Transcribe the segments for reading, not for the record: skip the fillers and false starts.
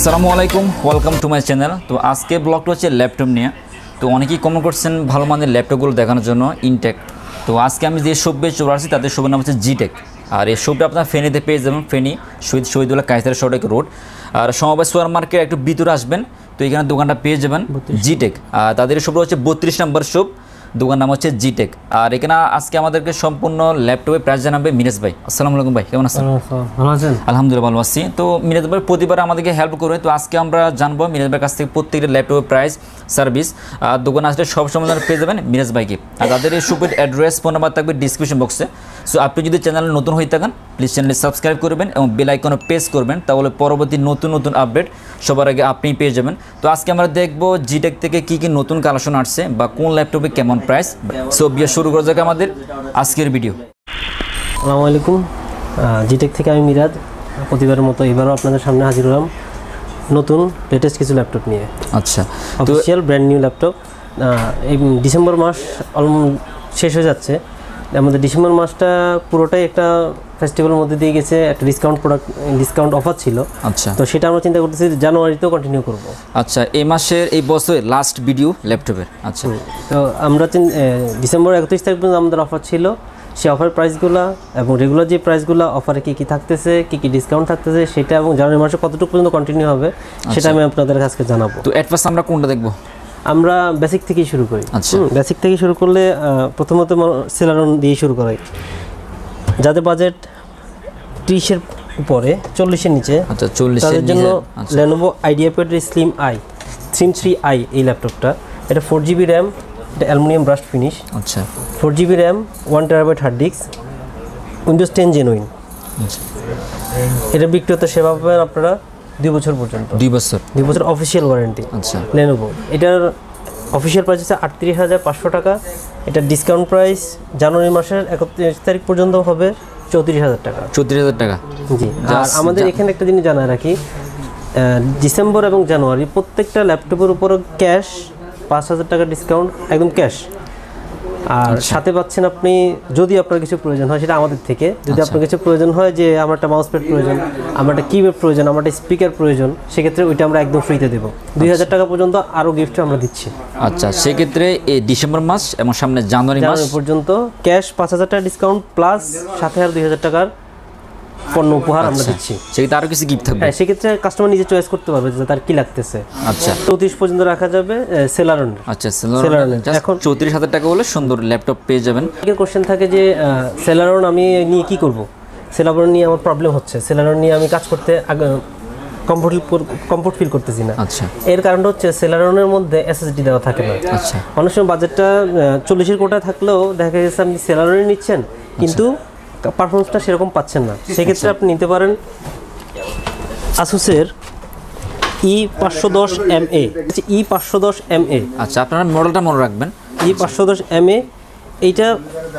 আসসালামু আলাইকুম, welcome to my channel. তো আজকে ব্লগটা হচ্ছে ল্যাপটপ নিয়ে। তো অনেকেই কমেন্ট করছেন ভালো মানের ল্যাপটপগুলো দেখানোর জন্য ইনটেক। তো আজকে আমি যে শপে চলে আসছি তাদের শপের নাম হচ্ছে জিটেক। আর এই শপটা আপনার ফেনীতে পেয়ে যাবেন, ফেনী শহীদুল্লাহ কায়সার সড়ক রোড। আর সমবায় সুপার মার্কেট একটু ভিতরে আসবেন, তো এখানে দোকানটা পেয়ে যাবেন জিটেক। আর তাদের শপটা হচ্ছে 32 নম্বর শপ, দোকান নাম হচ্ছে জিটেক। আর এখানে আজকে আমাদেরকে সম্পূর্ণ ল্যাপটপের প্রাইস জানাবে মিরাজ ভাই। আসসালামু আলাইকুম ভাই, কেমন আছেন? ভালো আছেন? আলহামদুলিল্লাহ ভালো আছি। তো মিরাজ ভাই প্রতিবার আমাদেরকে হেল্প করবে, তো আজকে আমরা জানবো মিরাজ ভাইয়ের কাছ থেকে প্রত্যেকটা ল্যাপটপের প্রাইস, সার্ভিস। আর দোকানে আসলে সব সময় পেয়ে যাবেন মিরাজ ভাইকে। আর তাদের এই শপের অ্যাড্রেস, ফোন নাম্বার থাকবে ডিসক্রিপশন বক্সে। সো আপনি যদি চ্যানেলে নতুন হয়ে থাকেন প্লিজ চ্যানেলটি সাবস্ক্রাইব করবেন এবং বেল আইকনে প্রেস করবেন, তাহলে পরবর্তী নতুন নতুন আপডেট সবার আগে আপনি পেয়ে যাবেন। তো আজকে আমরা দেখবো জিটেক থেকে কী কী নতুন কালেকশন আসছে বা কোন ল্যাপটপে কেমন প্রাইস। সো বিয়ে শুরু করা যাক আমাদের আজকের ভিডিও। আসসালামু আলাইকুম, জিটেক থেকে আমি মিরাজ। প্রতিবারের মতো এবারও আপনাদের সামনে হাজির হলাম নতুন লেটেস্ট কিছু ল্যাপটপ নিয়ে। আচ্ছা, অফিসিয়াল ব্র্যান্ড নিউ ল্যাপটপ। এই ডিসেম্বর মাস অলমোস্ট শেষ হয়ে যাচ্ছে। আমাদের ডিসেম্বর মাসটা পুরোটাই একটা ফেস্টিভ্যালের মধ্যে দিয়ে গেছে, একটা ডিসকাউন্ট অফার ছিল। আচ্ছা, তো সেটা আমরা চিন্তা করতেছি জানুয়ারিতেও কন্টিনিউ করব। আচ্ছা, এই মাসের এই বছরের লাস্ট ভিডিও ল্যাপটপের। আচ্ছা, তো আমরা ডিসেম্বর 31 তারিখ পর্যন্ত আমাদের অফার ছিল। সেই অফার প্রাইসগুলো এবং রেগুলার যে প্রাইসগুলো অফারে কী কী থাকতেছে, কী কী ডিসকাউন্ট থাকতেছে, সেটা এবং জানুয়ারি মাসে কতটুকু পর্যন্ত কন্টিনিউ হবে সেটা আমি আপনাদের কাছে জানাবো। তো অ্যাট ফার্স্ট আমরা কোনটা দেখবো? আমরা বেসিক থেকেই শুরু করি। আচ্ছা, বেসিক থেকে শুরু করলে প্রথমত সেলারন দিয়ে শুরু করাই। যাদের বাজেট 30-এর উপরে, 40-এর নিচে, আচ্ছা 40-এর তাদের জন্য নিচে Lenovo IdeaPad Slim Thin 3i এই ল্যাপটপটা। এটা 4GB র্যাম, এটা অ্যালুমিনিয়াম ব্রাস্ট ফিনিশ। আচ্ছা, 4GB RAM, 1TB hard disk, Windows 10 genuine. আচ্ছা, এটা বিক্রিয়ত সেবা পাবেন আপনারা 2 বছর পর্যন্ত। 2 বছর অফিসিয়াল ওয়ারেন্টি। আচ্ছা, Lenovo এটার অফিসিয়াল প্রাইস হচ্ছে 38,500 টাকা। এটা ডিসকাউন্ট প্রাইস জানুয়ারি মাসের 31 তারিখ পর্যন্ত হবে 34,000 টাকা। 34,000 টাকা, জি। আর আমাদের এখানে একটা জিনিস জানায় রাখি, ডিসেম্বর এবং জানুয়ারি প্রত্যেকটা ল্যাপটপের উপর ক্যাশ 5,000 টাকা ডিসকাউন্ট, একদম ক্যাশ। আর সাথে পাচ্ছেন আপনি, যদি আপনার কিছু প্রয়োজন হয় সেটা আমাদের থেকে, যদি আপনার কিছু প্রয়োজন হয় যে আমার একটা মাউস প্যাড প্রয়োজন, আমার একটা কিবোর্ড প্রয়োজন, আমার একটা স্পিকার প্রয়োজন, সেক্ষেত্রে ওইটা আমরা একদম ফ্রিতে দেবো। 2,000 টাকা পর্যন্ত আরও গিফট আমরা দিচ্ছি। আচ্ছা, সেক্ষেত্রে এই ডিসেম্বর মাস এবং সামনে জানুয়ারি মাস পর্যন্ত ক্যাশ 5,000 টাকা ডিসকাউন্ট প্লাস সাথে আর 2,000 টাকার পণ্য উপহার আমরা দিচ্ছি। সেক্ষেত্রে আরও কিছু গিফট থাকবে। হ্যাঁ, সেক্ষেত্রে কাস্টমার নিজে চয়েস করতে পারবে যে তার কি লাগতেছে। আচ্ছা, 34 পর্যন্ত রাখা যাবে সেলারন। আচ্ছা, এখন 34,000 টাকা হলে সুন্দর ল্যাপটপ পেয়ে যাবেন। অনেকের কোশ্চেন থাকে যে সেলারন আমি নিয়ে কি করব, সেলারন নিয়ে আমার প্রবলেম হচ্ছে, সেলারন নিয়ে আমি কাজ করতে কমফোর্ট ফিল করতেছি না। আচ্ছা, এর কারণটা হচ্ছে সেলারনের মধ্যে এসএসডি দেওয়া থাকে না। আচ্ছা, অনেক সময় বাজেটটা 40-এর কোটায় থাকলেও দেখা গেছে আপনি সেলারনে নিচ্ছেন কিন্তু পারফরমেন্সটা সেরকম পাচ্ছেন না। সেক্ষেত্রে আপনি নিতে পারেন আসুসের E510MA। E510MA। আচ্ছা, আপনারা মডেলটা মনে রাখবেন, E510MA। এইটা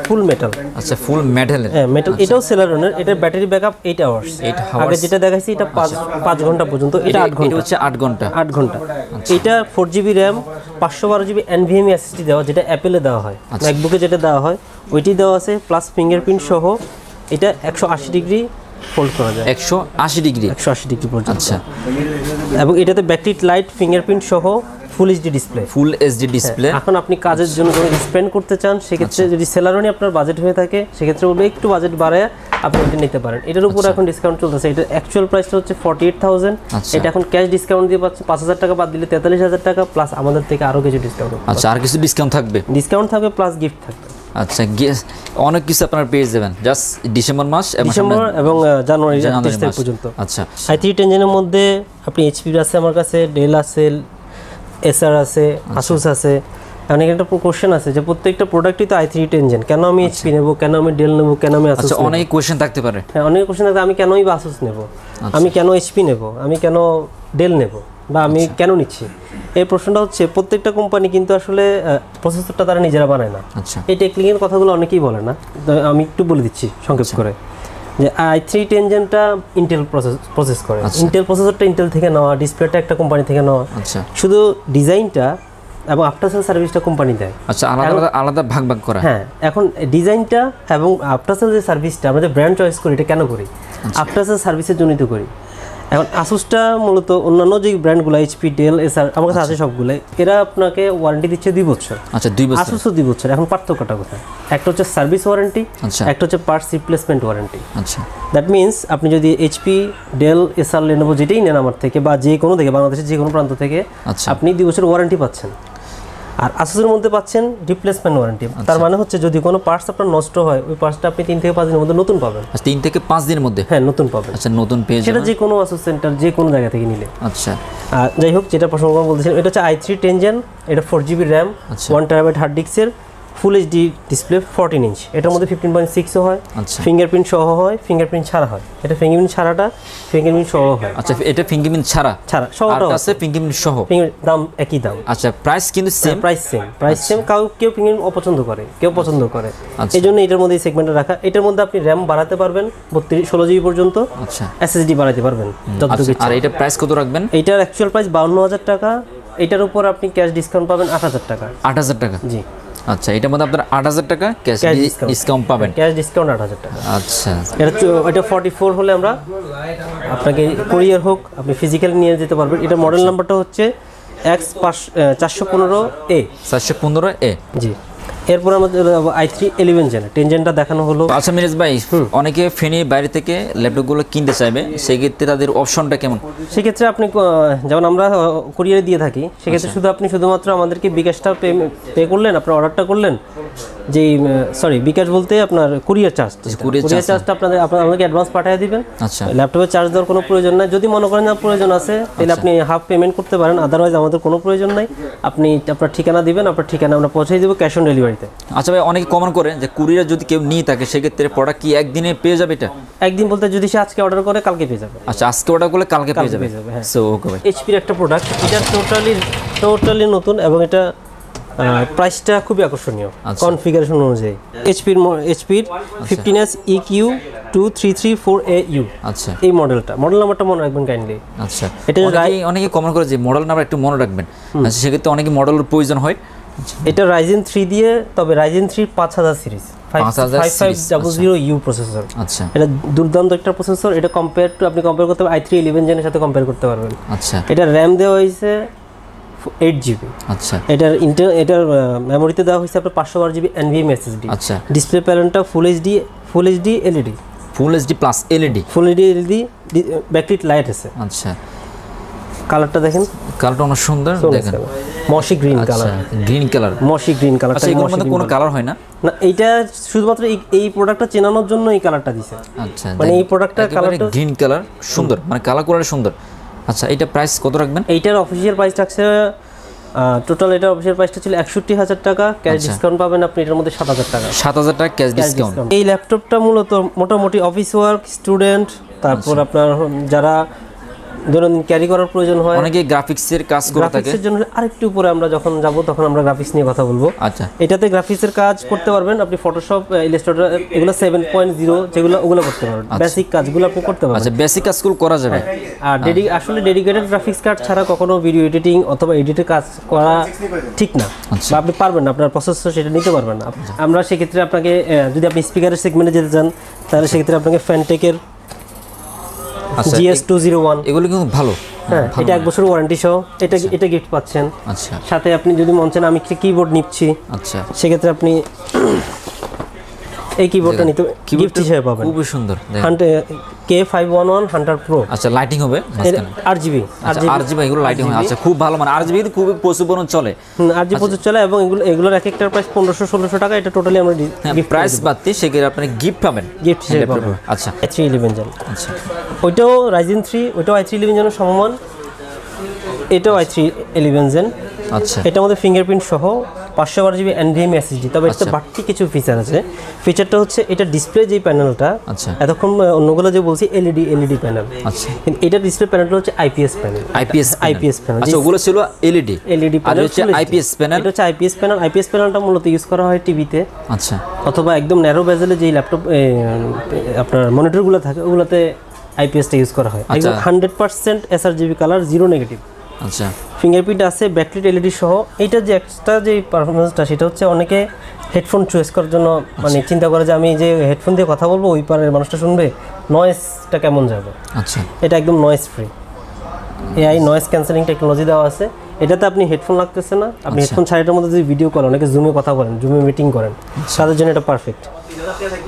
ফুল মেটাল। আচ্ছা, ফুল মেটালের। হ্যাঁ, মেটাল। এটাও সেলারনের। এটার ব্যাটারি ব্যাকআপ 8 আওয়ার্স। আগে যেটা দেখাইছি এটা 5 ঘন্টা পর্যন্ত, এটা 8 ঘন্টা। এটা হচ্ছে 8 ঘন্টা। 8 ঘন্টা। এটা 4GB RAM, 512GB NVMe SSD দেওয়া, যেটা অ্যাপেলে দেওয়া হয়, ম্যাকবুকে যেটা দেওয়া হয় ওইটি দেওয়া আছে, প্লাস ফিঙ্গারপ্রিন্ট সহ। এটা 180 ডিগ্রি ফোল্ড করা যায়, 180 ডিগ্রি পর্যন্ত। আচ্ছা, এবং এটাতে ব্যাকলিট লাইট, ফিঙ্গারপ্রিন্ট সহ ফুল এইচডি ডিসপ্লে। ডিসপ্লে। এখন আপনি কাজের জন্য যখন স্পেন্ড করতে চান, সেক্ষেত্রে যদি সেলারনই আপনার বাজেট হয়ে থাকে, সেক্ষেত্রে বলবে একটু বাজেট বাড়ায় আপনি এটা নিতে পারেন। এটার উপর এখন ডিসকাউন্ট চলতেছে। এটা অ্যাকচুয়াল প্রাইসটা হচ্ছে 48,000। এটা এখন ক্যাশ ডিসকাউন্ট দিয়ে পাচ্ছে 5,000 টাকা বাদ দিলে 43,000 টাকা, প্লাস আমাদের থেকে আরও কিছু ডিসকাউন্ট। আচ্ছা, আর কিছু ডিসকাউন্ট থাকবে প্লাস গিফট থাকবে। আচ্ছা, অনেক কিছু আপনারা পেয়ে যাবেন জাস্ট ডিসেম্বর এবং জানুয়ারি 30 তারিখ পর্যন্ত। আচ্ছা, i3 10 মধ্যে আপনি এইচপি আছে, আমার কাছে ডেল আছে, এসআর আছে, আসুস আছে। অনেক একটা কোশ্চেন আছে যে প্রত্যেকটা প্রোডাক্টই তো i3 10 কেন আমি এইচপি নেব, কেন আমি ডেল নেব, কেন আমি আসুস? আচ্ছা, অনেক কোশ্চেন থাকতে পারে। হ্যাঁ, অনেক কোশ্চেন থাকে আমি কেনই বা আসুস নেব, আমি কেন এইচপি নেব, আমি কেন ডেল নেব, বা আমি কেন নিচ্ছি। এই প্রশ্নটা হচ্ছে প্রত্যেকটা কোম্পানি কিন্তু আসলে প্রসেসরটা তারা নিজেরা বানায় না। আচ্ছা, এই টেকনিক্যাল কথাগুলো অনেকেই বলে না, আমি একটু বলে দিচ্ছি সংক্ষেপ করে। যে i3 10টা ইন্টেল প্রসেস করে। ইন্টেল প্রসেসরটা ইন্টেল থেকে নেওয়া, ডিসপ্লেটা একটা কোম্পানি থেকে নেওয়া। আচ্ছা, শুধু ডিজাইনটা এবং আফটার সেল সার্ভিসটা কোম্পানি দেয়। আচ্ছা, আলাদা ভাগ করা। হ্যাঁ, এখন ডিজাইনটা এবং আফটার সেল যে সার্ভিসটা আমরা যে ব্র্যান্ড চয়েস করি, এটা কেন করি? আফটার সেল সার্ভিসের জন্যই তো করি। এখন আসুসটা মূলত অন্যান্য যে ব্র্যান্ডগুলো এইচপি, ডেল, এসার আমার কাছে আছে সবগুলো, এরা আপনাকে ওয়ারেন্টি দিচ্ছে 2 বছর। আচ্ছা 2 বছর। আসুসও 2 বছর। এখন পার্থক্যটা কোথায়? একটা হচ্ছে সার্ভিস ওয়ারেন্টি, আচ্ছা একটা হচ্ছে পার্টস রিপ্লেসমেন্ট ওয়ারেন্টি। আচ্ছা দ্যাট মিনস আপনি যদি এইচপি, ডেল, এসার, লেনোভো যেটাই নেন আমার থেকে বা যে কোনো থেকে, বাংলাদেশের যে কোনো প্রান্ত থেকে, আচ্ছা আপনি 2 বছর ওয়ারেন্টি পাচ্ছেন। আর আসুসের মধ্যে পাচ্ছেন রিপ্লেসমেন্ট ওয়ারেন্টি। তার মানে হচ্ছে যদি কোনো পার্টস আপনার নষ্ট হয়, ওই পার্টসটা আপনি 3 থেকে 5 দিনের মধ্যে নতুন পাবেন। 3 থেকে 5 দিনের মধ্যে? হ্যাঁ, নতুন পাবেন। আচ্ছা নতুন পেয়ে সেটা যাবেন যে কোনো আসুস সেন্টার যে কোনো জায়গা থেকে নিলে। আচ্ছা যাই হোক, যেটা প্রসঙ্গ বলতেছিলাম, এটা হচ্ছে i3 10 জেন, এটা 4GB র্যাম, 1 TB হার্ড ডিস্কের, ফুল এইচডি ডিসপ্লে, 14 ইঞ্চ। এটার মধ্যে 15.6 হয়, আচ্ছা ফিঙ্গারপ্রিন্ট সহ হয়, ফিঙ্গারপ্রিন্ট ছাড়া হয়। এটা ফিঙ্গারপ্রিন্ট ছাড়াটা ফিঙ্গারপ্রিন্ট সহ হয়। আচ্ছা এটা ফিঙ্গারপ্রিন্ট ছাড়া? ছাড়া সহটাও আছে ফিঙ্গারপ্রিন্ট সহ। দাম একই দাম। আচ্ছা প্রাইস কিন্তু সেম? Price same. কেউ ফিঙ্গারপ্রিন্ট অপছন্দ করে, কেউ পছন্দ করে, আচ্ছা। এই জন্য এটার মধ্যে এই সেগমেন্টে রাখা। এটার মধ্যে আপনি র্যাম বাড়াতে পারবেন 16GB পর্যন্ত। আচ্ছা এসএসডি বাড়াতে পারবেন যতটুকু ইচ্ছা। আর এটা প্রাইস কত রাখবেন? এটার অ্যাকচুয়াল প্রাইস 52,000 টাকা। এটার উপর আপনি ক্যাশ ডিসকাউন্ট পাবেন 8,000 টাকা। 8,000 টাকা? জি। আচ্ছা এটার মধ্যে আপনার 8,000 টাকা ক্যাশ ডিসকাউন্ট পাবেন? ক্যাশ ডিসকাউন্ট 8,000 টাকা। আচ্ছা এটা 44 হলে আমরা আপনাকে কুরিয়ার হোক, আপনি ফিজিক্যালি নিয়ে যেতে পারবেন। এটা মডেল নাম্বারটা হচ্ছে X415A। 415A। জি। এরপর আমাদের i3 11 জেন, 10 জেনটা দেখানো হলো। আচ্ছা মিরাজ ভাই, অনেকে ফেনী বাইরে থেকে ল্যাপটপগুলো কিনতে চাইবে, সেক্ষেত্রে তাদের অপশনটা কেমন? সেক্ষেত্রে আপনি যেমন আমরা কুরিয়ারে দিয়ে থাকি, সেক্ষেত্রে শুধুমাত্র আমাদেরকে বিকাশটা পে করলেন, আপনার অর্ডারটা করলেন, যেই বিকাশ বলতে আপনার কুরিয়ার চার্জটা আমাদেরকে অ্যাডভান্স পাঠিয়ে দিবেন। আচ্ছা ল্যাপটপে চার্জ দেওয়ার কোনো প্রয়োজন নাই। যদি মনে করেন না প্রয়োজন আছে, তাহলে আপনি হাফ পেমেন্ট করতে পারেন, আদারওয়াইজ আমাদের কোনো প্রয়োজন নাই। আপনি আপনার ঠিকানা দিবেন, আপনার ঠিকানা আমরা পৌঁছে দেবো ক্যাশ অন ডেলিভারিতে। আচ্ছা ভাই, অনেকে কমেন্ট করেন যে কুরিয়ার যদি কেউ নিয়ে থাকে, সেক্ষেত্রে প্রোডাক্ট কি একদিনে পেয়ে যাবে? এটা একদিন বলতে যদি সে আজকে অর্ডার করে কালকে পেয়ে যাবে। আচ্ছা আজকে অর্ডার করলে কালকে পেয়ে যাবে। হ্যাঁ। সো ওকে ভাই। এইচপির একটা প্রোডাক্ট, এটা টোটালি নতুন এবং এটা প্রাইসটা খুবই আকর্ষণীয় কনফিগারেশন অনুযায়ী। এইচপির 15S EQ2334AU। আচ্ছা এই মডেল নাম্বারটা মনে রাখবেন কাইন্ডলি। আচ্ছা এটা অনেকে কমেন্ট করে যে মডেল নাম্বার একটু মনে রাখবেন। আচ্ছা সেক্ষেত্রে অনেকে মডেলের প্রয়োজন হয়। এটা Ryzen 3 দিয়ে, তবে Ryzen 3 5000 সিরিজ 5500U প্রসেসর। আচ্ছা এটা দুর্দান্ত একটা প্রসেসর। এটা আপনি কম্পেয়ার করতে i3 11 জেনের সাথে কম্পেয়ার করতে পারবেন। আচ্ছা এটা র্যাম দেওয়া হয়েছে 8GB। আচ্ছা এটার মেমোরিতে দেওয়া হয়েছে আপনার 512GB NVMe SSD। আচ্ছা ডিসপ্লে প্যানেলটা full HD LED, full HD plus LED, backlight light আছে। আচ্ছা কালারটা দেখেন, কালারটা অনেক সুন্দর। দেখেন mossy green colour, green colour, mossy green colour. আচ্ছা এগুলোর মধ্যে কোনো কালার হয় না? না, এইটা শুধুমাত্র এই প্রোডাক্টটা চেনানোর জন্য এই কালারটা দিছে। আচ্ছা মানে এই প্রোডাক্টটার কালারটা গ্রিন কালার সুন্দর, মানে কালার কোয়ালিটি সুন্দর। আচ্ছা এটা প্রাইস কত রাখবেন? এইটার অফিশিয়াল প্রাইস থাকছে টোটাল, এটার অফিশিয়াল প্রাইসটা ছিল 61,000 টাকা। ক্যাশ ডিসকাউন্ট পাবেন আপনি এটার মধ্যে 7,000 টাকা। 7,000 টাকা ক্যাশ ডিসকাউন্ট। এই ল্যাপটপটা মূলত মোটামুটি অফিস ওয়ার্ক, স্টুডেন্ট, তারপর আপনার যারা দৈনন্দিন ক্যারি করার প্রয়োজন হয়, অনেকে গ্রাফিক্সের কাজ করে থাকে। গ্রাফিক্সের জন্য আরেকটু উপরে আমরা যখন যাব তখন আমরা গ্রাফিক্স নিয়ে কথা বলবো। আচ্ছা এটাতে গ্রাফিক্সের কাজ করতে পারবেন আপনি, ফটোশপ, ইলাস্ট্রেটর, এগুলো 7.0 যেগুলো ওগুলো করতে পারবেন। বেসিক কাজগুলো আপনি করতে পারবেন। আচ্ছা বেসিক কাজগুলো করা যাবে। আর আসলে ডেডিকেটেড গ্রাফিক্স কার্ড ছাড়া কখনো ভিডিও এডিটিং অথবা এডিটের কাজ করা ঠিক না, বা আপনি পারবেন না, আপনার প্রসেসর সেটা নিতে পারবেন না। আমরা সেক্ষেত্রে আপনাকে যদি আপনি স্পিকারের সেগমেন্টে যেতে চান, তাহলে সেক্ষেত্রে আপনাকে ফ্যানটেকের GS201 এগুলো কিন্তু ভালো। হ্যাঁ, এটা 1 বছর ওয়ারেন্টি সহ। এটা গিফট পাচ্ছেন। আচ্ছা সাথে আপনি যদি মন চান আমি কিবোর্ড নিচ্ছি, আচ্ছা সেক্ষেত্রে আপনি এই কিবোর্ডটা নিতে গিফট হিসেবে পাবেন। খুব সুন্দর। K511 Hunter pro. আচ্ছা লাইটিং হবে RGB এগুলো লাইটিং হয়। আচ্ছা খুব ভালো, মানে RGB খুব প্রচুর চলে। RGB প্রচুর চলে এবং এগুলোর এক একটার প্রাইস 1500-1600 টাকা। এটা টোটালি আমরা গিফট প্রাইস বাদতে সেক্ষেত্রে আপনি গিফট পাবেন, গিফট হিসেবে পাবেন। আচ্ছা i3 11 জেন। আচ্ছা ওইটাও Ryzen 3, ওইটাও i3 11 জেনের সমমান। এটাও i3 11 জেন। আচ্ছা এটার মধ্যে ফিঙ্গারপ্রিন্ট সহ 512GB NVMe SSD। তবে এটাতে বাড়তি কিছু ফিচার আছে। ফিচারটা হচ্ছে এটা ডিসপ্লে যে প্যানেলটা, আচ্ছা এতক্ষণ অন্যগুলো যে বলছি LED প্যানেল, আচ্ছা কিন্তু এটা ডিসপ্লে প্যানেলটা হচ্ছে IPS প্যানেল। IPS panel. আচ্ছা ওগুলো ছিল LED প্যানেল, হচ্ছে IPS প্যানেল। এটা হচ্ছে IPS প্যানেলটা মূলত ইউজ করা হয় টিভিতে, আচ্ছা অথবা একদম ন্যারো বেজেলে যে ল্যাপটপ আপনার মনিটরগুলো থাকে ওগুলোতে IPS টা ইউজ করা হয়। একদম 100% sRGB কালার, জিরো নেগেটিভ। আচ্ছা ফিঙ্গারপ্রিন্ট আছে, ব্যাকলাইট LED সহ। এইটা যে এক্সট্রা যে পারফরমেন্সটা, সেটা হচ্ছে অনেকে হেডফোন চয়েস করার জন্য মানে চিন্তা করে যে আমি যে হেডফোন দিয়ে কথা বলবো ওই পারের মানুষটা শুনবে, নয়েজটা কেমন যাবে। আচ্ছা, এটা একদম noise free, AI noise cancelling technology দেওয়া আছে। এটাতে আপনি হেডফোন লাগতেছে না, আপনি হেডফোন ছাড়াটার মধ্যে যদি ভিডিও করেন, অনেকে জুমে কথা বলেন, জুমে মিটিং করেন, তাদের জন্য এটা পারফেক্ট।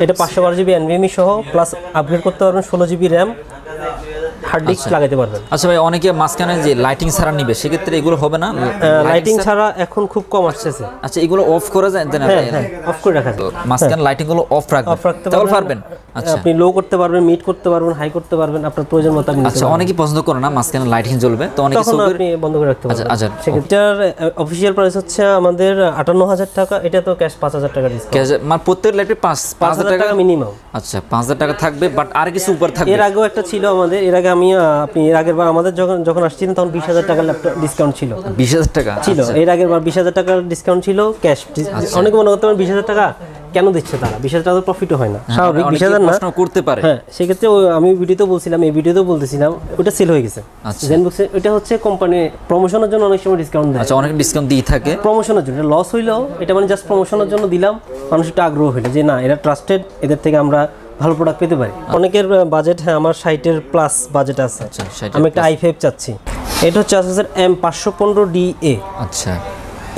এটা 512 জিবি NVMe সহ, প্লাস আপগ্রেড করতে পারবেন 16 জিবি র্যাম, হার্ড ডিস্ক লাগাতে পারবেন। আচ্ছা ভাই, অনেকে মাঝখানে যে লাইটিং ছাড়া নিবে সেক্ষেত্রে এগুলো হবে না? লাইটিং ছাড়া এখন খুব কম আসছে। আচ্ছা, এগুলো অফ করা যায় না? অফ করে রাখা যায়, মাঝখানে লাইটিং গুলো অফ রাখতে পারবেন। আচ্ছা, আপনি লো করতে পারবেন, মিড করতে পারবেন, হাই করতে পারবেন, আপনার প্রয়োজন মতো আপনি। আচ্ছা, অনেকেই পছন্দ করে না মাঝখানে লাইটিং জ্বলবে, তো অনেকে আপনি বন্ধ করে রাখতে পারবেন। আচ্ছা, সেটার অফিশিয়াল প্রাইস হচ্ছে আমাদের 58,000 টাকা। এটা তো ক্যাশ 5,000 টাকা ডিসকাউন্ট, মানে প্রত্যেক ল্যাপটপে 5,000 টাকা মিনিমাম। আচ্ছা, 5,000 টাকা থাকবে, বাট আর কিছু উপর থাকবে। এর আগেও একটা ছিল আমাদের, এর আগে আপনি এর আগের বার আমাদের যখন আসছিলেন তখন 20,000 টাকা ল্যাপটপ ডিসকাউন্ট ছিল। 20,000 টাকা ছিল এর আগের বার, 20,000 টাকার ডিসকাউন্ট ছিল ক্যাশ। অনেকে মনে করতে পারেন 20,000 টাকা কেন দিচ্ছে তারা, 20,000 টাকা তো প্রফিটও হয় না, স্বাভাবিক 20,000 না করতে পারে। হ্যাঁ, সেক্ষেত্রে আমি ভিডিওতে বলছিলাম, এই ভিডিওতেও বলতেছিলাম, ওটা সেল হয়ে গেছে। জেনবুক্সে এটা হচ্ছে কোম্পানি প্রমোশনের জন্য অনেক সময় ডিসকাউন্ট দেয়। আচ্ছা, অনেক ডিসকাউন্ট দিয়ে থাকে প্রমোশনের জন্য, লস হইলেও এটা মানে জাস্ট প্রমোশনের জন্য দিলাম, মানুষ একটু আগ্রহ হইলো যে না এরা ট্রাস্টেড, এদের থেকে আমরা ভালো প্রোডাক্ট পেতে পারি। অনেকের বাজেট, হ্যাঁ আমার 60-এর প্লাস বাজেট আছে, আমি একটা i5 চাচ্ছি। এটা হচ্ছে Asus M515DA। আচ্ছা,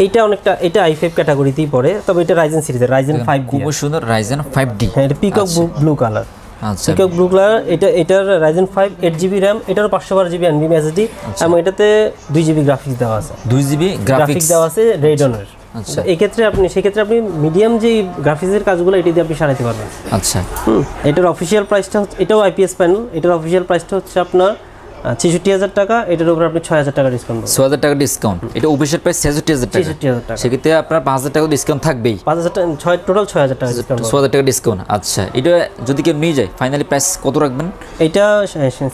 এইটা অনেকটা, এটা i5 ক্যাটাগরিতেই পড়ে, তবে এটা রাইজেন সিরিজের, রাইজেন 5 খুব সুন্দর, রাইজেন 5D। হ্যাঁ, এটা পিকক ব্লু কালার। আচ্ছা, পিকক ব্লু কালার। এটার রাইজেন 5 8 জিবি র্যাম, এটারও 512 জিবি NVMe SSD, এবং এটাতে 2 জিবি গ্রাফিক্স দেওয়া আছে। 2 জিবি গ্রাফিক্স দেওয়া আছে রেডনের। আচ্ছা, সেক্ষেত্রে আপনি মিডিয়াম যে গ্রাফিক্সের কাজগুলো এটি দিয়ে আপনি সারাতে পারবেন। আচ্ছা, এটার অফিসিয়াল প্রাইসটা হচ্ছে, এটাও IPS প্যানেল, এটার অফিসিয়াল প্রাইসটা হচ্ছে আপনার 66,000 টাকা। এটার উপর আপনি 6,000 টাকা ডিসকাউন্ট, 6,000 টাকা ডিসকাউন্ট। এটা অফিসিয়াল প্রাইস 66,000 টাকা। 66,000 টাকা, সেক্ষেত্রে আপনার 5,000 টাকা ডিসকাউন্ট থাকবেই। 5,000 টাকা, টোটাল 6,000 টাকা ডিসকাউন্ট, 6,000 টাকা ডিসকাউন্ট। আচ্ছা, এটা যদি কেউ নিয়ে যায় ফাইনালি প্রাইস কত রাখবেন? এটা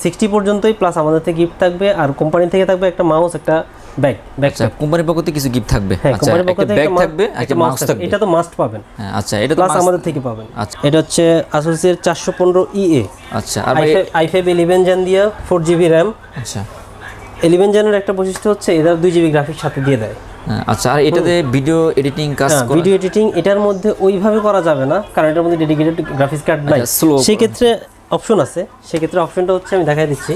60 পর্যন্তই, প্লাস আমাদের থেকে গিফট থাকবে, আর কোম্পানি থেকে থাকবে একটা মাউস, একটা ব্যাগ। আচ্ছা, কোম্পানির পক্ষ থেকে কিছু গিফট থাকবে। আচ্ছা, একটা ব্যাগ থাকবে, একটা মাউস থাকবে। এটা তো মাস্ট পাবেন। হ্যাঁ, আচ্ছা, এটা তো প্লাস আমাদের থেকে পাবেন। আচ্ছা, এটা হচ্ছে Asus এর 415EA। আচ্ছা, আর i5 11 জেন দিয়ে 4 জিবি র্যাম। আচ্ছা, 11 জেনের একটা বৈশিষ্ট্য হচ্ছে এটার 2 জিবি গ্রাফিক্স সাথে দিয়ে দেয়। আচ্ছা, আর এটাতে ভিডিও এডিটিং কাজ করা, ভিডিও এডিটিং এটার মধ্যে ওইভাবে করা যাবে না, কারণ এটার মধ্যে ডেডিকেটেড গ্রাফিক্স কার্ড নাই। সেই ক্ষেত্রে অপশন আছে, সেক্ষেত্রে অপশনটা হচ্ছে আমি দেখাই দিচ্ছি।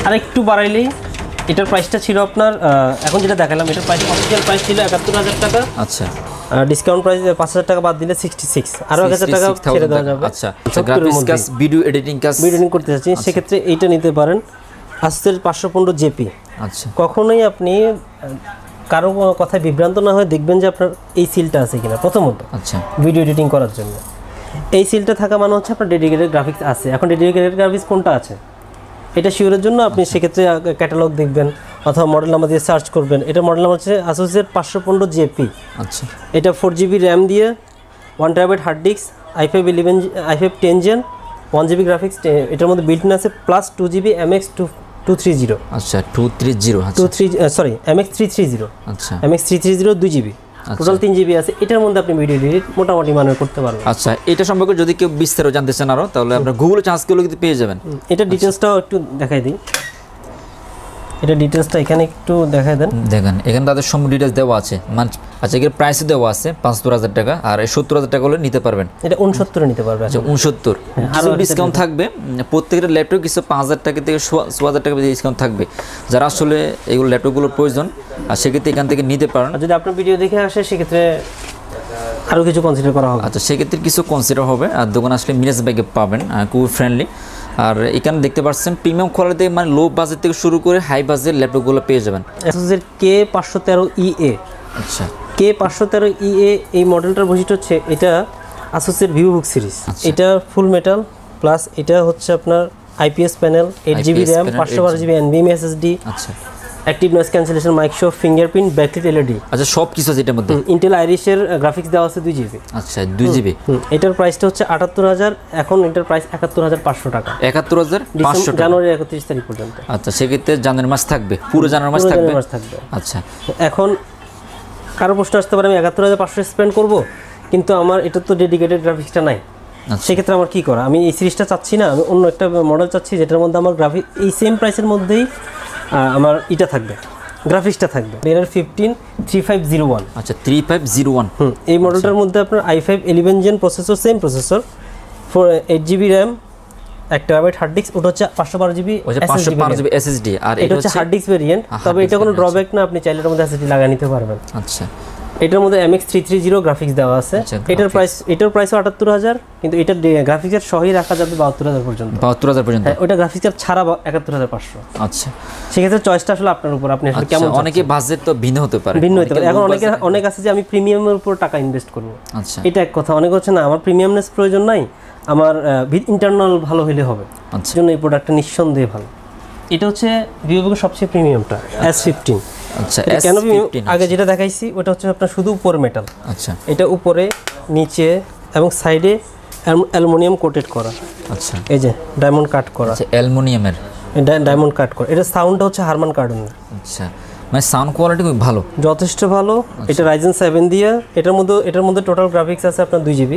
আর একটু বাড়াইলেই এটার প্রাইসটা ছিল আপনার, এখন যেটা দেখালাম এটার প্রাইস, অফিসিয়াল প্রাইস ছিল 71,000 টাকা। আচ্ছা, ডিসকাউন্ট প্রাইস 5,000 টাকা বাদ দিলে 66, আরো 1,000 টাকা ছেড়ে দেওয়া যাবে। আচ্ছা, গ্রাফিক্স কাজ, ভিডিও এডিটিং করতে চাচ্ছি, সেক্ষেত্রে এইটা নিতে পারেন, Asus এর 515JP। আচ্ছা, কখনোই আপনি কারো কথায় বিভ্রান্ত না হয়ে দেখবেন যে আপনার এই সিলটা আছে কিনা প্রথমত। আচ্ছা, ভিডিও এডিটিং করার জন্য এই সিলটা থাকা মানে হচ্ছে আপনার ডেডিকেটেড গ্রাফিক্স আছে। এখন ডেডিকেটেড গ্রাফিক্স কোনটা আছে এটা শিওরের জন্য আপনি সেক্ষেত্রে ক্যাটালগ দেখবেন অথবা মডেল নাম্বার দিয়ে সার্চ করবেন। এটা মডেল নাম্বার হচ্ছে Asus এর 515JP। আচ্ছা, এটা 4 জিবি র্যাম দিয়ে 1 TB hard disk, i5 10 gen, 1 GB graphics এটার মধ্যে বিল্ট ইন আছে, প্লাস 2 জিবি MX 230। আচ্ছা, 230, MX 330। আচ্ছা, MX 330 2 জিবি, টোটাল 3 জিবি আছে। এটার মধ্যে আপনি ভিডিও এডিট মোটামুটি মানের করতে পারবেন। আচ্ছা, এটা সম্পর্কে যদি কেউ বিস্তারিত জানতে চান আরো, তাহলে আপনারা গুগলে চার্জ করলে কিন্তু পেয়ে যাবেন। এটা ডিটেইলসটাও একটু দেখাই দিই, এটা ডিটেইলসটা এখানে একটু দেখাই দেন। দেখেন, এখানে তাদের সম্পূর্ণ ডিটেইলস দেওয়া আছে। আচ্ছা, এর প্রাইস দেওয়া আছে 75,000 টাকা, আর 70,000 টাকা হলে নিতে পারবেন। এটা 69 নিতে পারবে। আচ্ছা, 69 আরো ডিসকাউন্ট থাকবে প্রত্যেকটা ল্যাপটপ, কিছু 5,000 টাকা থেকে 6,000 টাকা ডিসকাউন্ট থাকবে। যারা আসলে এগুলো ল্যাপটপগুলোর প্রয়োজন, আর সেক্ষেত্রে এখান থেকে নিতে পারেন। আর যদি আপনার ভিডিও দেখে আসে সেক্ষেত্রে আরও কিছু কনসিডার করা হবে। আচ্ছা, সেক্ষেত্রে কিছু কনসিডার হবে। আর দোকান আসলে মিরাজ ব্যাগে পাবেন, খুবই ফ্রেন্ডলি। আর এখানে দেখতে পাচ্ছেন প্রিমিয়াম কোয়ালিটি, মানে লো বাজেট থেকে শুরু করে হাই বাজেট ল্যাপটপগুলো পেয়ে যাবেন। Asus এর K513EA। আচ্ছা, K513EA এই মডেলটার বৈশিষ্ট্য হচ্ছে এটা Asus এর ভিভোবুক সিরিজ। এটা ফুল মেটাল, প্লাস এটা হচ্ছে আপনার IPS panel, 8 GB RAM, 512 GB NVMe SSD। আচ্ছা, active noise cancellation, micro fingerprint, backlight LED। আচ্ছা, সব কিছু আছে এটার মধ্যে। ইন্টেল আইরিশের গ্রাফিক্স দেওয়া আছে 2 জিবি। আচ্ছা, 2 জিবি। এটার প্রাইসটা হচ্ছে 78,000, এখন এটার প্রাইস 71,500 টাকা। 71,500 টাকা, জানুয়ারি 31 তারিখ পর্যন্ত। আচ্ছা, সেক্ষেত্রে জানুয়ারি মাস থাকবে, পুরো জানুয়ারি মাস থাকবে। আচ্ছা, এখন কারো প্রশ্ন আসতে পারে আমি 71,500 স্পেন্ড করব, কিন্তু আমার এটা তো ডেডিকেটেড গ্রাফিক্সটা নাই। সেক্ষেত্রে আমার কি করা, আমি এই সিরিজটা চাচ্ছি না, আমি অন্য একটা মডেল চাচ্ছি যেটার মধ্যে আমার গ্রাফিক এই সেম প্রাইসের মধ্যেই আমার এটা থাকবে, গ্রাফিক্সটা থাকবে Radeon 15 3501। আচ্ছা 3501। এই মডেলটার মধ্যে আপনার i5 11 gen processor, same processor, 8GB RAM, 1TB hard disk, ওটা হচ্ছে 512GB 512GB SSD, আর এটা হচ্ছে হার্ড ডিস্ক ভেরিয়েন্ট। তবে এটা কোনো ড্রব্যাক না, আপনি চাইলে এর মধ্যে SSD লাগিয়ে নিতে পারবেন। আচ্ছা এটার মধ্যে MX 330 গ্রাফিক্স দেওয়া আছে। এটার প্রাইসও 78000, কিন্তু এটা গ্রাফিক্সের সহই রাখা যাবে 72000 পর্যন্ত। 72000 পর্যন্ত? হ্যাঁ, ওটা গ্রাফিক্সের ছাড়া 71500। আচ্ছা, সেক্ষেত্রে চয়েসটা আসলে আপনার উপর, আপনি আসলে কেমন। অনেকে বাজেট তো ভিন্ন হতে পারে। এখন অনেক আছে যে আমি প্রিমিয়ামের উপর টাকা ইনভেস্ট করব। আচ্ছা, এটা এক কথা। অনেক হচ্ছে না আমার প্রিমিয়ামনেস প্রয়োজন নাই, আমার ইন্টারনাল ভালো হলে হবে। আচ্ছা, জন্য এই প্রোডাক্টটা নিঃসন্দেহে ভালো। এটা হচ্ছে ভিভোর সবচেয়ে প্রিমিয়ামটা S15। আচ্ছা, কেন আগে যেটা দেখাইছি ওটা হচ্ছে আপনার শুধু উপর মেটাল। আচ্ছা, এটা উপরে, নিচে এবং সাইডে অ্যালুমিনিয়াম কোটেড করা। আচ্ছা, এই যে ডায়মন্ড কাট করা। আচ্ছা, অ্যালুমিনিয়ামের ডায়মন্ড কাট করা। এটা সাউন্ডটা হচ্ছে হারমান কার্ডনের। আচ্ছা, মানে সাউন্ড কোয়ালিটি খুব ভালো, যথেষ্ট ভালো। এটা Ryzen 7 দিয়ে। এটার মধ্যে টোটাল গ্রাফিক্স আছে আপনার 2GB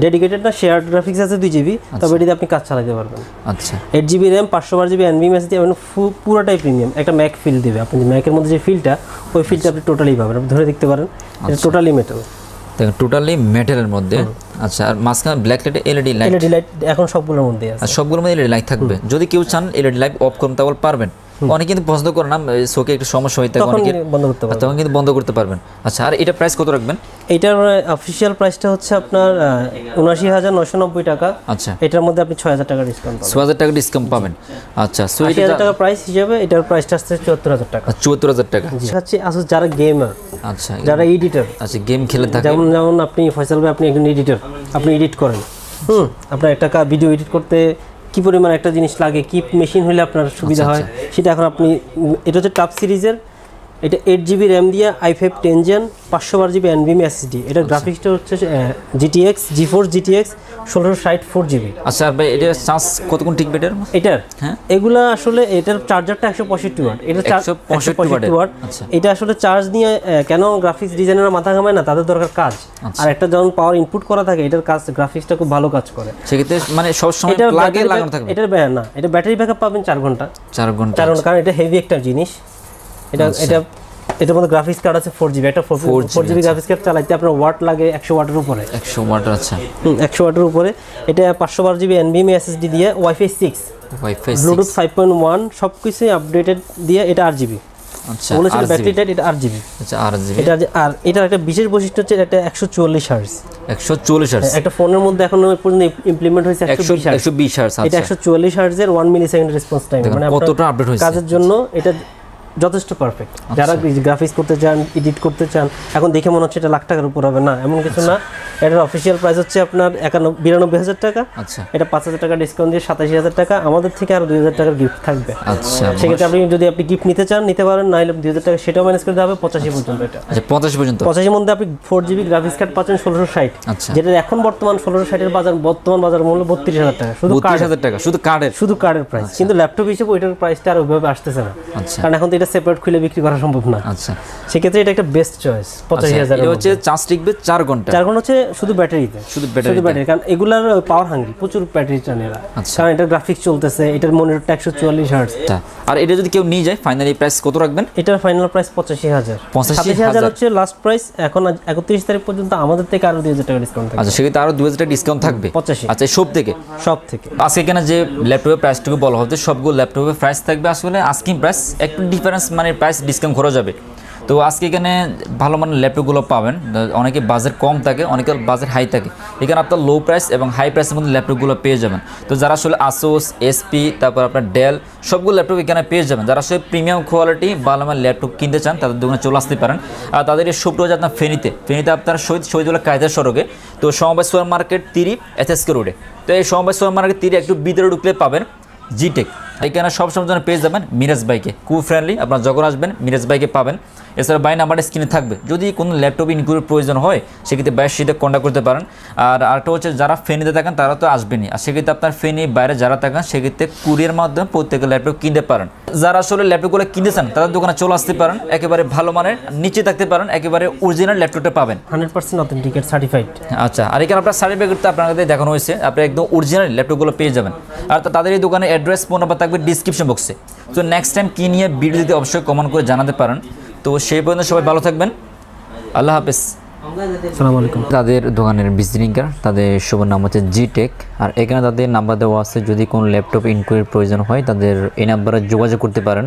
ডেডিকেটেড না, শেয়ার্ড গ্রাফিক্স আছে 2GB। তবে এটাতে আপনি কাজ চালাতে পারবেন। আচ্ছা, 8GB RAM, 512GB NVMe SSD, এবং পুরোটাই প্রিমিয়াম। একটা ম্যাক ফিল দেবে। আপনি যে ম্যাকের মধ্যে যে ফিলটা, ওই ফিলটা আপনি টোটালি পাবেন। আপনি ধরে দেখতে পারেন, এটা টোটালি মেটাল। দেখেন টোটালি মেটালের মধ্যে। আচ্ছা, আর মাঝখানে ব্ল্যাক লাইট, এলইডি লাইট এখন সবগুলোর মধ্যে আছে। আর সবগুলোর মধ্যে এলইডি লাইট থাকবে। যদি কেউ চান এলইডি লাইট অফ করুন তাহলে পারবেন। অনেকে কিন্তু পছন্দ করে না, শোকে একটু সমস্যা হইতে পারে, অনেকে তখন কিন্তু বন্ধ করতে পারবেন। আচ্ছা, আর এটা প্রাইস কত রাখবেন? এটার অফিশিয়াল প্রাইসটা হচ্ছে আপনার 79990 টাকা। আচ্ছা, এটার মধ্যে আপনি 6000 টাকা ডিসকাউন্ট পাবেন। 6000 টাকা ডিসকাউন্ট পাবেন। আচ্ছা, সো এটা 8000 টাকা প্রাইস হিসেবে এটার প্রাইসটা আসছে 74000 টাকা। 74000 টাকা। হচ্ছে আসলে যারা গেমার, আচ্ছা, যারা এডিটর, আচ্ছা, গেম খেলে থাকে, যেমন আপনি ফয়সাল ভাই, আপনি একজন এডিটর, আপনি এডিট করেন। আপনার একটা ভিডিও এডিট করতে কি পরিমাণ একটা জিনিস লাগে, কি মেশিন হলে আপনার সুবিধা হয়, সেটা এখন আপনি। এটা হচ্ছে টপ সিরিজের। এটা 8GB র্যাম দিয়ে i5 10 gen, 512GB NVMe SSD। এটা গ্রাফিক্সটা হচ্ছে GeForce GTX 1660 4GB। আচ্ছা, আর ভাই এটা চার্জ কতক্ষণ টিকবে এটার? হ্যাঁ, এগুলা আসলে এটার চার্জারটা 165 ওয়াট। এটা 165 ওয়াট। এটা আসলে চার্জ নিয়ে কেন গ্রাফিক্স ডিজাইনাররা মাথা ঘামায় না, তাদের দরকার কাজ। আর একটা যখন পাওয়ার ইনপুট করা থাকে, এটার কাজ, গ্রাফিক্সটা খুব ভালো কাজ করে। সেক্ষেত্রে মানে সব সময় প্লাগে লাগানো থাকবে। এটার না, এটা ব্যাটারি ব্যাকআপ পাবেন 4 ঘন্টা। 4 ঘন্টা, কারণ এটা হেভি একটা জিনিস। এটার মধ্যে গ্রাফিক্স কার্ড আছে 4GB। একটা 4GB গ্রাফিক্স কার্ড চালাইতে আপনার ওয়াট লাগে 100 ওয়াটের উপরে। 100 ওয়াট? আচ্ছা, 100 ওয়াটের উপরে। এটা 512GB NVMe SSD দিয়ে, Wi-Fi 6, Bluetooth 5.1 সবকিছুই আপডেটেড দিয়ে। এটা 8GB। আচ্ছা, ব্যাটারিটা এটা 8GB। আচ্ছা, 8GB। আর এটার একটা বিশেষ বৈশিষ্ট্য হচ্ছে এটা 144 হার্জ। 144 হার্জ? একটা ফোনের মধ্যে এখন পর্যন্ত ইমপ্লিমেন্ট হয়েছে 120 হার্জ। এটা 144 হার্জের 1 মিলিসেকেন্ড রেসপন্স টাইম। মানে কতটা আপডেট হয়েছে কাজের জন্য এটা যথেষ্ট পারফেক্ট। যারা গ্রাফিক্স করতে চান, এডিট করতে চান, এখন দেখে মনে হচ্ছে এটা লাখ টাকার উপর হবে না, এমন কিছু না। এটার অফিসিয়াল প্রাইস হচ্ছে আপনার 92000 টাকা। আচ্ছা, এটা 5000 টাকা ডিসকাউন্ট দিয়ে 87000 টাকা। আমাদের থেকে আরো 2000 টাকার গিফট থাকবে। আচ্ছা, সেক্ষেত্রে আপনি যদি গিফট নিতে চান নিতে পারেন, নাহলে 2000 টাকা সেটাও ম্যানেজ করে দেওয়া হবে 85 পর্যন্ত। এটা আচ্ছা, 85 পর্যন্ত। 85 মধ্যে আপনি 4GB গ্রাফিক্স কার্ড পাচ্ছেন 1660। আচ্ছা, যেটা এখন বর্তমান 1660 এর বর্তমান বাজার মূল্য 32000 টাকা। শুধু 32000 টাকা শুধু কার্ডের প্রাইস। কিন্তু ল্যাপটপ হিসেবে ওইটার প্রাইসটা আর ওইভাবে আসতেছে না। আচ্ছা, কারণ এখন তো এটা সেপারেট খুলে বিক্রি করা সম্ভব না। আচ্ছা, সেক্ষেত্রে এটা একটা বেস্ট চয়েস। 85000 এটা হচ্ছে চার্জ টিকবে 4 ঘন্টা। 4 ঘন্টা হচ্ছে শুধু ব্যাটারিতে, শুধু ব্যাটারি। কারণ এগুলার পাওয়ার হাঙ্গরি, প্রচুর ব্যাটারি টানে এরা। কারণ এটার গ্রাফিক্স চলতেছে, এটার মনিটরটা 144 হার্জ। আর এটা যদি কেউ নিয়ে যায়, ফাইনালি প্রাইস কত রাখবেন? এটার ফাইনাল প্রাইস 85000। 85000 হচ্ছে লাস্ট প্রাইস। এখন 31 তারিখ পর্যন্ত আমাদের থেকে আরো 2000 টাকা ডিসকাউন্ট থাকবে। আচ্ছা, সেক্ষেত্রে আরো 2000 টাকা ডিসকাউন্ট থাকবে। 85। আচ্ছা, সব থেকে আজকে এখানে যে ল্যাপটপের প্রাইসটুকু বলা হচ্ছে, সবগুলো ল্যাপটপের প্রাইস থাকবে আসলে আস্কিং প্রাইস, একটু ডিফারেন্স মানে প্রাইস ডিসকাউন্ট করা যাবে। তো আজকে এখানে ভালো মানের ল্যাপটপগুলো পাবেন। অনেকে বাজেট কম থাকে, অনেকে বাজেট হাই থাকে। এখানে আপনার লো প্রাইস এবং হাই প্রাইসের মধ্যে ল্যাপটপগুলো পেয়ে যাবেন। তো যারা আসলে আসুস, এসপি, তারপর আপনার ডেল, সবগুলো ল্যাপটপ এখানে পেয়ে যাবেন। যারা আসলে প্রিমিয়াম কোয়ালিটি ভালো মানের ল্যাপটপ কিনতে চান, তাদের দোকানে চলে আসতে পারেন। আর তাদের এই শপটা হচ্ছে আপনার ফেনীতে আপনার শহীদুল্লাহ কায়দার সড়কে। তো সমবায় সুপার মার্কেট 3 SSK রোডে। তো এই সমবায় সুপার মার্কেট 3 একটু ভিতরে ঢুকলে পাবেন জিটেক। এখানে সবসময় জন্য পেয়ে যাবেন মিরাজ বাইকে, খুব ফ্রেন্ডলি। আপনার যখন আসবেন মিরাজ বাইকে পাবেন। এছাড়া বাই নাম্বারটা স্ক্রিনে থাকবে। যদি কোনো ল্যাপটপ ইনকোয়ারির প্রয়োজন হয় সেক্ষেত্রে বাইরের সাথে কন্ট্যাক্ট করতে পারেন। আর আরেকটা হচ্ছে যারা ফেনীতে থাকেন তারা তো আসবেনই, আর সেক্ষেত্রে আপনার ফেনী বাইরে যারা থাকেন সেক্ষেত্রে কুরিয়ার মাধ্যমে প্রত্যেকের ল্যাপটপ কিনতে পারেন। যারা আসলে ল্যাপটপগুলো কিনেছেন তাদের দোকানে চলে আসতে পারেন, একেবারে ভালো মানের নিচে থাকতে পারেন, একেবারে অরিজিনাল ল্যাপটপটা পাবেন 100% অথেন্টিকেট সার্টিফাইড। আচ্ছা, আর এখানে আপনার সার্টিফিকেটটা আপনাদের দেখানো হয়েছে, আপনি একদম অরিজিনাল ল্যাপটপগুলো পেয়ে যাবেন। আর তাদের এই দোকানের অ্যাড্রেস ফোন নাম্বার থাকবে ডিসক্রিপশন বক্সে। তো নেক্সট টাইম কী নিয়ে ভিডিও দিতে অবশ্যই কমেন্ট করে জানাতে পারেন। তো সেই পর্যন্ত সবাই ভালো থাকবেন, আল্লাহ হাফেজ। আসসালামু আলাইকুম। তাদের দোকানের ভিজিটিং কার্ড, তাদের শুভ নাম হচ্ছে জিটেক, আর এখানে তাদের নাম্বার দেওয়া আছে। যদি কোনো ল্যাপটপ ইনকোয়ারির প্রয়োজন হয় তাদের এই নাম্বারে যোগাযোগ করতে পারেন।